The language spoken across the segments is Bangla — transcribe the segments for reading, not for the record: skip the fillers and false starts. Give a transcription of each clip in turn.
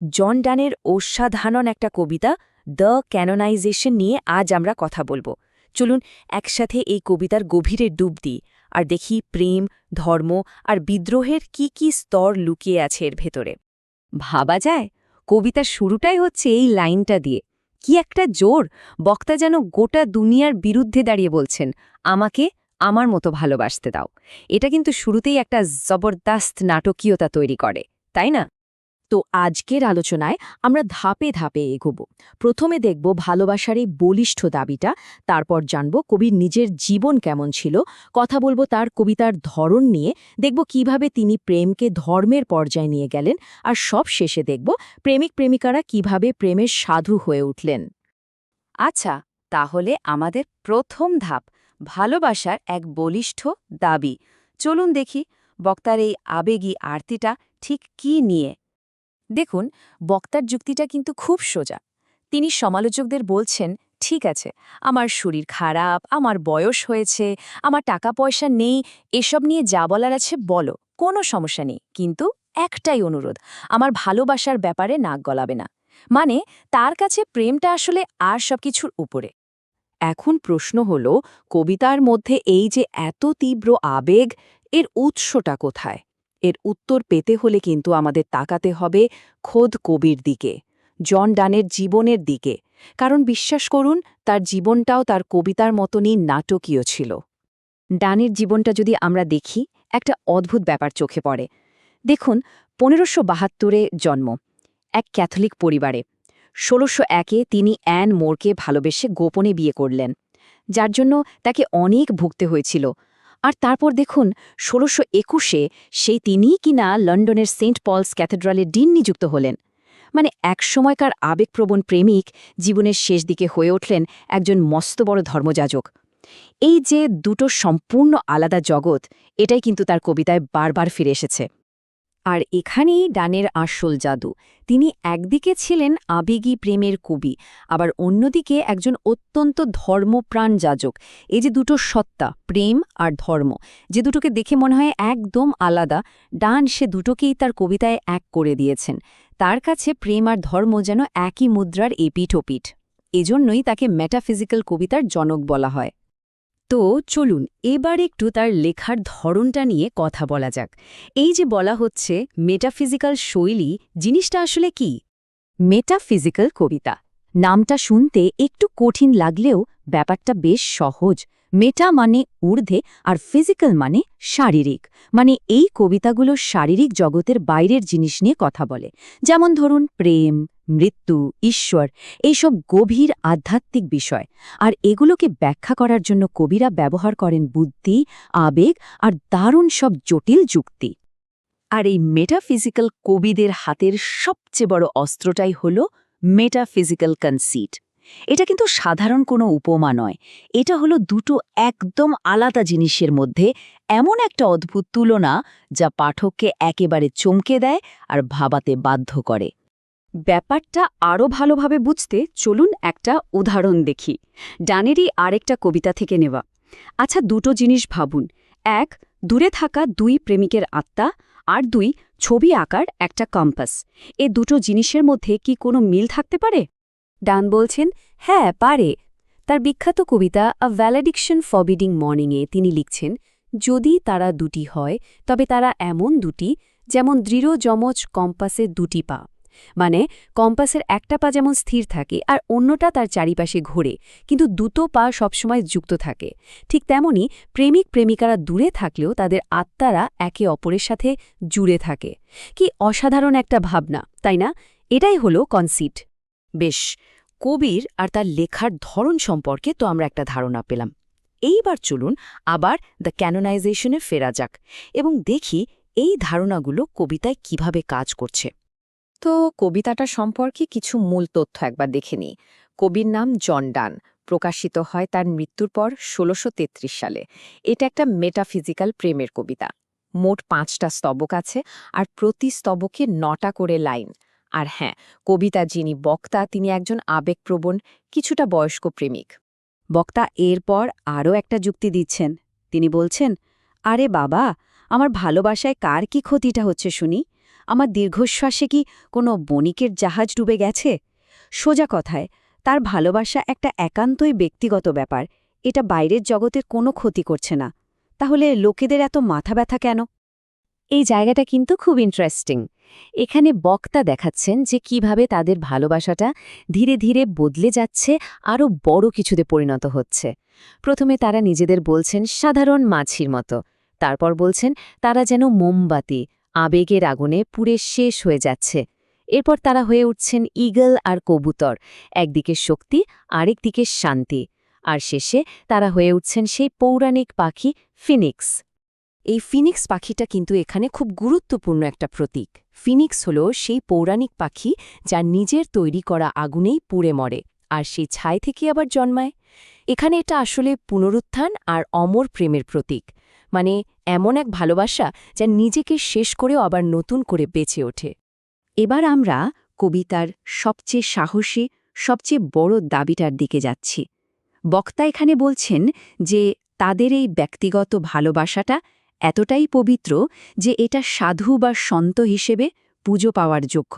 জন ডানের অসাধারণ একটা কবিতা দ্য ক্যানোনাইজেশন নিয়ে আজ আমরা কথা বলবো। চলুন একসাথে এই কবিতার গভীরে ডুব দিই আর দেখি প্রেম, ধর্ম আর বিদ্রোহের কি কি স্তর লুকিয়ে আছে এর ভেতরে। ভাবা যায় কবিতার শুরুটাই হচ্ছে এই লাইনটা দিয়ে। কি একটা জোর! বক্তা যেন গোটা দুনিয়ার বিরুদ্ধে দাঁড়িয়ে বলছেন, আমাকে আমার মতো ভালোবাসতে দাও। এটা কিন্তু শুরুতেই একটা জবরদস্ত নাটকীয়তা তৈরি করে, তাই না? তো আজকের আলোচনায় আমরা ধাপে ধাপে এগোব। প্রথমে দেখব ভালোবাসার এই বলিষ্ঠ দাবিটা, তারপর জানব কবির নিজের জীবন কেমন ছিল, কথা বলবো তার কবিতার ধরন নিয়ে, দেখব কিভাবে তিনি প্রেমকে ধর্মের পর্যায়ে নিয়ে গেলেন, আর সব শেষে দেখব প্রেমিক প্রেমিকারা কিভাবে প্রেমের সাধু হয়ে উঠলেন। আচ্ছা, তাহলে আমাদের প্রথম ধাপ ভালোবাসার এক বলিষ্ঠ দাবি। চলুন দেখি বক্তার এই আবেগী আরতিটা ঠিক কী নিয়ে। দেখুন, বক্তার যুক্তিটা কিন্তু খুব সোজা। তিনি সমালোচকদের বলছেন, ঠিক আছে, আমার শরীর খারাপ, আমার বয়স হয়েছে, আমার টাকা পয়সা নেই, এসব নিয়ে যা বলার আছে বলো, কোনো সমস্যা নেই, কিন্তু একটাই অনুরোধ, আমার ভালোবাসার ব্যাপারে নাক গলাবে না। মানে তার কাছে প্রেমটা আসলে আর সবকিছুর উপরে। এখন প্রশ্ন হল, কবিতার মধ্যে এই যে এত তীব্র আবেগ, এর উৎসটা কোথায়? এর উত্তর পেতে হলে কিন্তু আমাদের তাকাতে হবে খোদ কবির দিকে, জন ডানের জীবনের দিকে। কারণ বিশ্বাস করুন, তার জীবনটাও তার কবিতার মতনই নাটকীয় ছিল। ডানের জীবনটা যদি আমরা দেখি, একটা অদ্ভুত ব্যাপার চোখে পড়ে। দেখুন, ১৫৭২-এ জন্ম, এক ক্যাথলিক পরিবারে। ১৬০১-এ তিনি অ্যান মোরকে ভালোবেসে গোপনে বিয়ে করলেন, যার জন্য তাকে অনেক ভুগতে হয়েছিল। আর তারপর দেখুন, ১৬২১-এ সেই তিনিই কিনা লন্ডনের সেন্ট পলস ক্যাথেড্রালের ডিন নিযুক্ত হলেন। মানে একসময়কার আবেগপ্রবণ প্রেমিক জীবনের শেষ দিকে হয়ে উঠলেন একজন মস্ত বড় ধর্মযাজক। এই যে দুটো সম্পূর্ণ আলাদা জগৎ, এটাই কিন্তু তার কবিতায় বারবার ফিরে এসেছে। আর এখানেই ডানের আসল জাদু। তিনি একদিকে ছিলেন আবেগী প্রেমের কবি, আবার অন্যদিকে একজন অত্যন্ত ধর্মপ্রাণ যাজক। এই যে দুটো সত্তা, প্রেম আর ধর্ম, যে দুটোকে দেখে মনে হয় একদম আলাদা, ডান সে দুটোকেই তার কবিতায় এক করে দিয়েছেন। তার কাছে প্রেম আর ধর্ম যেন একই মুদ্রার এপিঠ ওপিঠ। এজন্যই তাকে মেটাফিজিক্যাল কবিতার জনক বলা হয়। তো চলুন এবার একটু তার লেখার ধরনটা নিয়ে কথা বলা যাক। এই যে বলা হচ্ছে মেটাফিজিক্যাল শৈলী, জিনিসটা আসলে কি? মেটাফিজিক্যাল কবিতা নামটা শুনতে একটু কঠিন লাগলেও ব্যাপারটা বেশ সহজ। মেটা মানে ঊর্ধ্বে আর ফিজিক্যাল মানে শারীরিক। মানে এই কবিতাগুলো শারীরিক জগতের বাইরের জিনিস নিয়ে কথা বলে, যেমন ধরুন প্রেম, মৃত্যু, ঈশ্বর, এইসব গভীর আধ্যাত্মিক বিষয়। আর এগুলোকে ব্যাখ্যা করার জন্য কবিরা ব্যবহার করেন বুদ্ধি, আবেগ আর দারুণ সব জটিল যুক্তি। আর এই মেটাফিজিক্যাল কবিদের হাতের সবচেয়ে বড় অস্ত্রটাই হল মেটাফিজিক্যাল কনসিট। এটা কিন্তু সাধারণ কোনো উপমা নয়, এটা হলো দুটো একদম আলাদা জিনিসের মধ্যে এমন একটা অদ্ভুত তুলনা যা পাঠককে একেবারে চমকে দেয় আর ভাবাতে বাধ্য করে। ব্যাপারটা আরও ভালোভাবে বুঝতে চলুন একটা উদাহরণ দেখি, ডানেরই আরেকটা কবিতা থেকে নেওয়া। আচ্ছা, দুটো জিনিস ভাবুন। এক, দূরে থাকা দুই প্রেমিকের আত্মা, আর দুই, ছবি আঁকার একটা কম্পাস। এ দুটো জিনিসের মধ্যে কি কোনো মিল থাকতে পারে? ডান বলছেন, হ্যাঁ পারে। তার বিখ্যাত কবিতা আ ভ্যালেডিকশন ফরবিডিং মর্নিংয়ে তিনি লিখছেন, যদি তারা দুটি হয় তবে তারা এমন দুটি যেমন দৃঢ় যমজ কম্পাসের দুটি পা। মানে কম্পাসের একটা পা যেমন স্থির থাকে আর অন্যটা তার চারিপাশে ঘোরে, কিন্তু দুটো পা সবসময় যুক্ত থাকে। ঠিক তেমনি প্রেমিক প্রেমিকারা দূরে থাকলেও তাদের আত্মারা একে অপরের সাথে জুড়ে থাকে। কি অসাধারণ একটা ভাবনা, তাই না? এটাই হলো কনসিট। বেশ, কবির আর তার লেখার ধরন সম্পর্কে তো আমরা একটা ধারণা পেলাম। এইবার চলুন আবার দ্য ক্যানোনাইজেশনে ফেরা যাক এবং দেখি এই ধারণাগুলো কবিতায় কিভাবে কাজ করছে। তো কবিতাটা সম্পর্কে কিছু মূল তথ্য একবার দেখে নিই। কবির নাম জন ডান, প্রকাশিত হয় তার মৃত্যুর পর ১৬৩৩ সালে। এটা একটা মেটাফিজিক্যাল প্রেমের কবিতা। মোট ৫টা স্তবক আছে, আর প্রতি স্তবকে ৯টা করে লাইন। আর হ্যাঁ, কবিতা যিনি বক্তা তিনি একজন আবেগপ্রবণ, কিছুটা বয়স্ক প্রেমিক। বক্তা এরপর আরও একটা যুক্তি দিচ্ছেন। তিনি বলছেন, আরে বাবা, আমার ভালোবাসায় কার কি ক্ষতিটা হচ্ছে শুনি? আমার দীর্ঘশ্বাসে কি কোনো বণিকের জাহাজ ডুবে গেছে? সোজা কথায়, তার ভালোবাসা একটা একান্তই ব্যক্তিগত ব্যাপার। এটা বাইরের জগতের কোনো ক্ষতি করছে না। তাহলে লোকেদের এত মাথা ব্যথা কেন? এই জায়গাটা কিন্তু খুব ইন্টারেস্টিং। এখানে বক্তা দেখাচ্ছেন যে কিভাবে তাদের ভালোবাসাটা ধীরে ধীরে বদলে যাচ্ছে, আরও বড় কিছুতে পরিণত হচ্ছে। প্রথমে তারা নিজেদের বলছেন সাধারণ মাছির মতো, তারপর বলছেন তারা যেন মোমবাতি, আবেগের আগুনে পুড়ে শেষ হয়ে যাচ্ছে। এরপর তারা হয়ে উঠছেন ঈগল আর কবুতর, একদিকে শক্তি আরেকদিকে শান্তি। আর শেষে তারা হয়ে উঠছেন সেই পৌরাণিক পাখি ফিনিক্স। এই ফিনিক্স পাখিটা কিন্তু এখানে খুব গুরুত্বপূর্ণ একটা প্রতীক। ফিনিক্স হল সেই পৌরাণিক পাখি যা নিজের তৈরি করা আগুনেই পুড়ে মরে, আর সেই ছাই থেকে আবার জন্মায়। এখানে এটা আসলে পুনরুত্থান আর অমর প্রেমের প্রতীক, মানে এমন এক ভালোবাসা যা নিজেকে শেষ করেও আবার নতুন করে বেঁচে ওঠে। এবার আমরা কবিতার সবচেয়ে সাহসী, সবচেয়ে বড় দাবিটার দিকে যাচ্ছি। বক্তা এখানে বলছেন যে তাদের এই ব্যক্তিগত ভালোবাসাটা এতটাই পবিত্র যে এটা সাধু বা সন্ত হিসেবে পুজো পাওয়ার যোগ্য।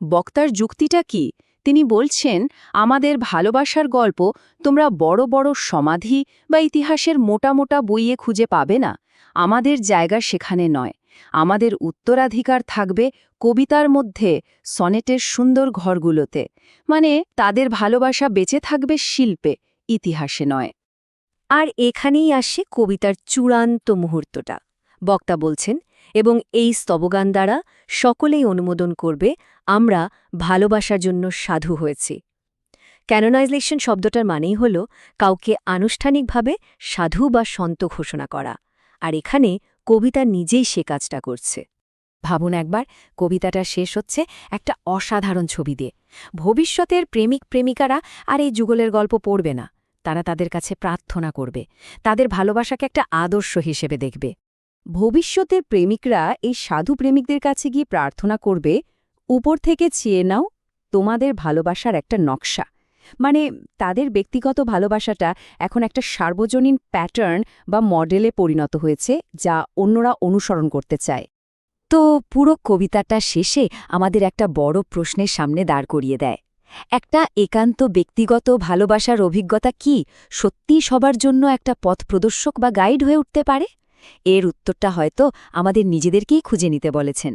বক্তার যুক্তিটা কি? তিনি বলছেন, আমাদের ভালোবাসার গল্প তোমরা বড় বড় সমাধি বা ইতিহাসের মোটা মোটা বইয়ে খুঁজে পাবে না। আমাদের জায়গা সেখানে নয়। আমাদের উত্তরাধিকার থাকবে কবিতার মধ্যে, সনেটের সুন্দর ঘরগুলোতে। মানে তাদের ভালোবাসা বেঁচে থাকবে শিল্পে, ইতিহাসে নয়। আর এখানেই আসে কবিতার চূড়ান্ত মুহূর্তটা। বক্তা বলছেন, এবং এই স্তবগান দ্বারা সকলেই অনুমোদন করবে আমরা ভালোবাসার জন্য সাধু হয়েছি। ক্যানোনাইজেশন শব্দটার মানেই হল কাউকে আনুষ্ঠানিকভাবে সাধু বা সন্ত ঘোষণা করা, আর এখানে কবিতা নিজেই সে কাজটা করছে। ভাবুন একবার, কবিতাটা শেষ হচ্ছে একটা অসাধারণ ছবি দিয়ে। ভবিষ্যতের প্রেমিক প্রেমিকারা আর এই যুগলের গল্প পড়বে না, তারা তাদের কাছে প্রার্থনা করবে, তাদের ভালোবাসাকে একটা আদর্শ হিসেবে দেখবে। ভবিষ্যতের প্রেমিকরা এই সাধু প্রেমিকদের কাছে গিয়ে প্রার্থনা করবে, উপর থেকে চেয়ে নাও তোমাদের ভালোবাসার একটা নকশা। মানে তাদের ব্যক্তিগত ভালোবাসাটা এখন একটা সার্বজনীন প্যাটার্ন বা মডেলে পরিণত হয়েছে, যা অন্যরা অনুসরণ করতে চায়। তো পুরো কবিতাটা শেষে আমাদের একটা বড় প্রশ্নের সামনে দাঁড় করিয়ে দেয়। একটা একান্ত ব্যক্তিগত ভালোবাসার অভিজ্ঞতা কি সত্যিই সবার জন্য একটা পথ প্রদর্শক বা গাইড হয়ে উঠতে পারে? এর উত্তরটা হয়তো আমাদের নিজেদেরকেই খুঁজে নিতে বলেছেন।